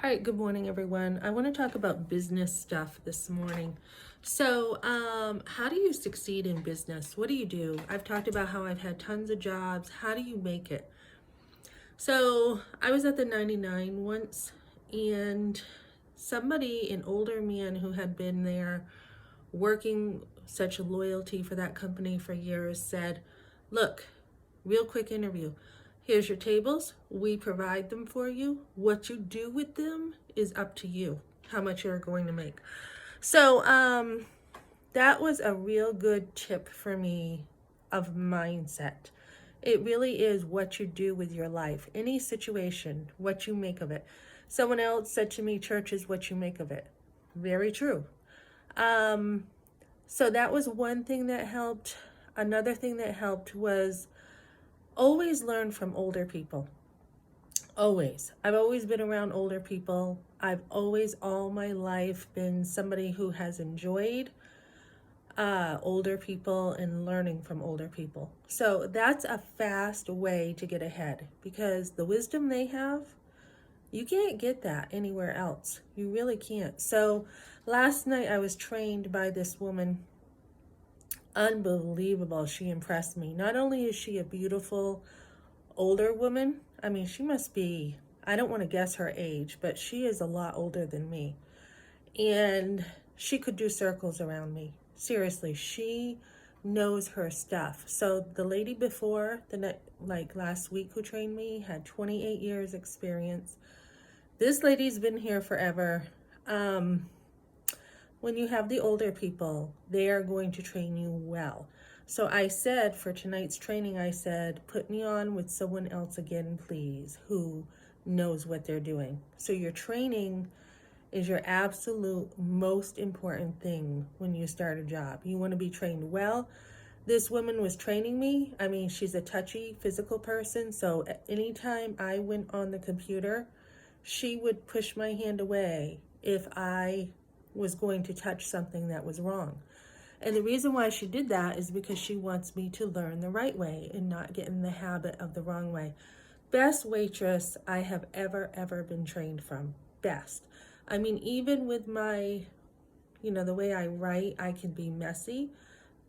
All right, good morning, everyone. I want to talk about business stuff this morning. How do you succeed in business? What do you do? I've talked about how I've had tons of jobs. How do you make it? So, I was at the 99 once, and somebody, an older man who had been there working such a loyalty for that company for years, said, "Look, real quick interview. Here's your tables. We provide them for you. What you do with them is up to you, how much you're going to make." So, that was a real good tip for me of mindset. It really is what you do with your life. Any situation, what you make of it. Someone else said to me, church is what you make of it. Very true. Um, so that was one thing that helped. Another thing that helped was always learn from older people. Always. I've always been around older people. I've always, all my life, been somebody who has enjoyed older people and learning from older people. So that's a fast way to get ahead because the wisdom they have, you can't get that anywhere else. You really can't. So last night I was trained by this woman. Unbelievable. She impressed me. Not only is she a beautiful older woman, I mean, she must be, I don't want to guess her age, but she is a lot older than me. And she could do circles around me. Seriously, she knows her stuff. So the lady before, like last week who trained me, had 28 years experience. This lady's been here forever. When you have the older people, they are going to train you well. So I said for tonight's training, I said, put me on with someone else again, please, who knows what they're doing. So your training is your absolute most important thing when you start a job. You want to be trained well. This woman was training me. I mean, she's a touchy physical person. So anytime I went on the computer, she would push my hand away if I was going to touch something that was wrong. And the reason why she did that is because she wants me to learn the right way and not get in the habit of the wrong way. Best waitress I have ever been trained from. Best. I mean, even with my, the way I write, I can be messy.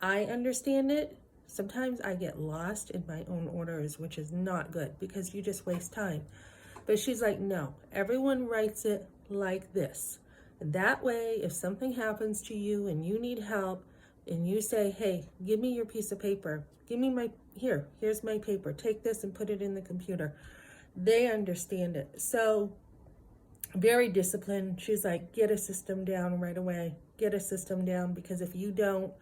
I understand it. Sometimes I get lost in my own orders, which is not good because you just waste time. But she's like, no, everyone writes it like this. And that way, if something happens to you and you need help and you say, hey, give me your piece of paper, here's my paper, take this and put it in the computer. They understand it. So very disciplined. She's like, get a system down right away. Get a system down because if you don't,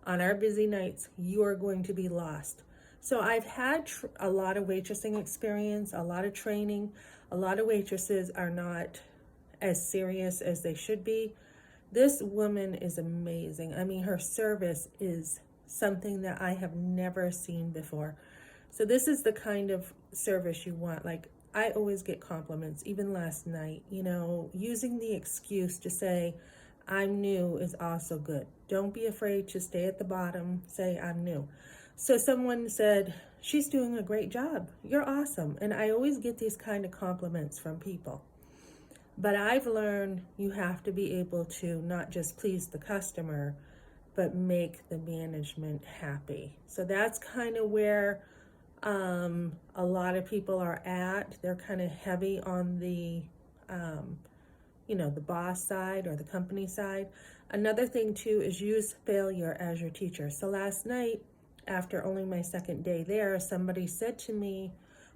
on our busy nights, you are going to be lost. So I've had a lot of waitressing experience, a lot of training. A lot of waitresses are not as serious as they should be. This woman is amazing. I mean, her service is something that I have never seen before. So this is the kind of service you want. Like, I always get compliments, even last night, using the excuse to say, I'm new is also good. Don't be afraid to stay at the bottom, say I'm new. So someone said, she's doing a great job. You're awesome. And I always get these kind of compliments from people. But I've learned you have to be able to not just please the customer, but make the management happy. So that's kind of where a lot of people are at. They're kind of heavy on the the boss side or the company side. Another thing too is use failure as your teacher. So last night, after only my second day there, somebody said to me,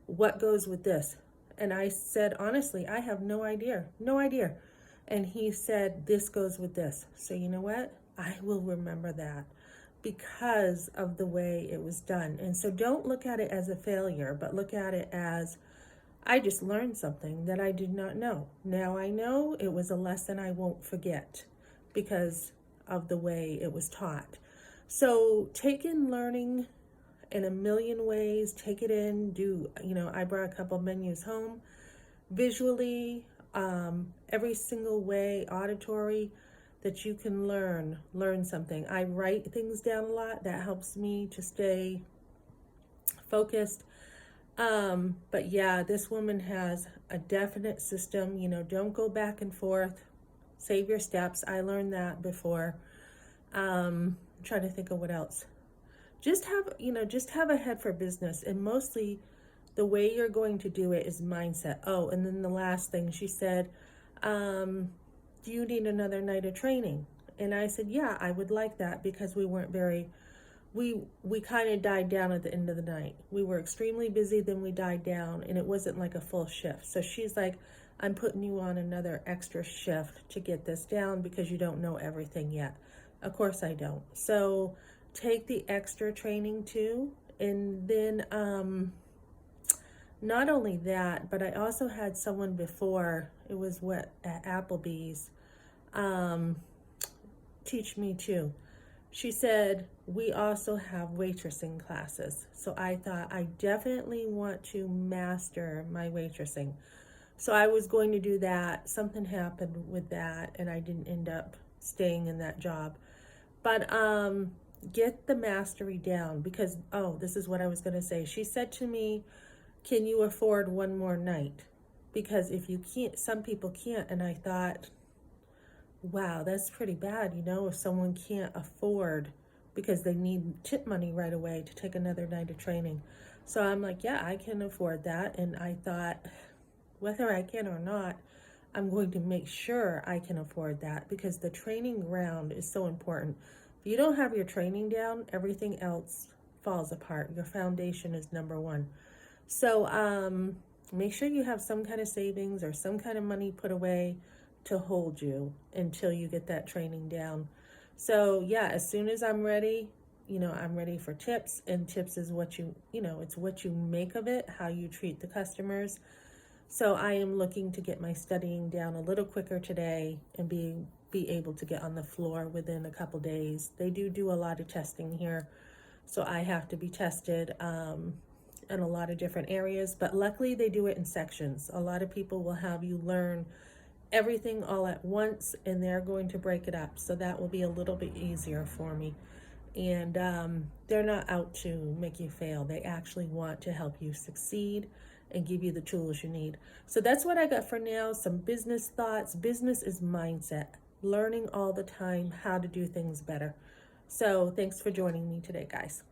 what goes with this? And I said, honestly, I have no idea. And he said, this goes with this. So you know what? I will remember that because of the way it was done. And so don't look at it as a failure, but look at it as, I just learned something that I did not know. Now I know it was a lesson I won't forget because of the way it was taught. So take in learning in a million ways. Take it in. I brought a couple menus home. Visually, every single way, auditory, that you can learn something. I write things down a lot. That helps me to stay focused. But yeah, this woman has a definite system. Don't go back and forth. Save your steps. I learned that before. I'm trying to think of what else. Just have a head for business, and mostly the way you're going to do it is mindset. Oh, and then the last thing she said, do you need another night of training? And I said, yeah, I would like that, because we weren't very, we kind of died down at the end of the night. We were extremely busy, then we died down, and it wasn't like a full shift. So she's like, I'm putting you on another extra shift to get this down, because you don't know everything yet. Of course I don't. So take the extra training too. And then not only that, but I also had someone before, it was at Applebee's, teach me too. She said, we also have waitressing classes. So I thought, I definitely want to master my waitressing. So I was going to do that. Something happened with that, and I didn't end up staying in that job. But get the mastery down, because, oh, this is what I was going to say. She said to me, can you afford one more night? Because if you can't, some people can't. And I thought, wow, that's pretty bad, if someone can't afford, because they need tip money right away to take another night of training. So I'm like, yeah, I can afford that. And I thought, whether I can or not, I'm going to make sure I can afford that, because the training ground is so important. If you don't have your training down, everything else falls apart. Your foundation is number one. So make sure you have some kind of savings or some kind of money put away to hold you until you get that training down. So yeah, as soon as I'm ready, I'm ready for tips. And tips is what it's what you make of it, how you treat the customers. So I am looking to get my studying down a little quicker today and be able to get on the floor within a couple days. They do a lot of testing here, so I have to be tested in a lot of different areas, but luckily they do it in sections. A lot of people will have you learn everything all at once, and they're going to break it up, so that will be a little bit easier for me. And they're not out to make you fail. They actually want to help you succeed and give you the tools you need. So that's what I got for now. Some business thoughts. Business is mindset. Learning all the time how to do things better. So thanks for joining me today, guys.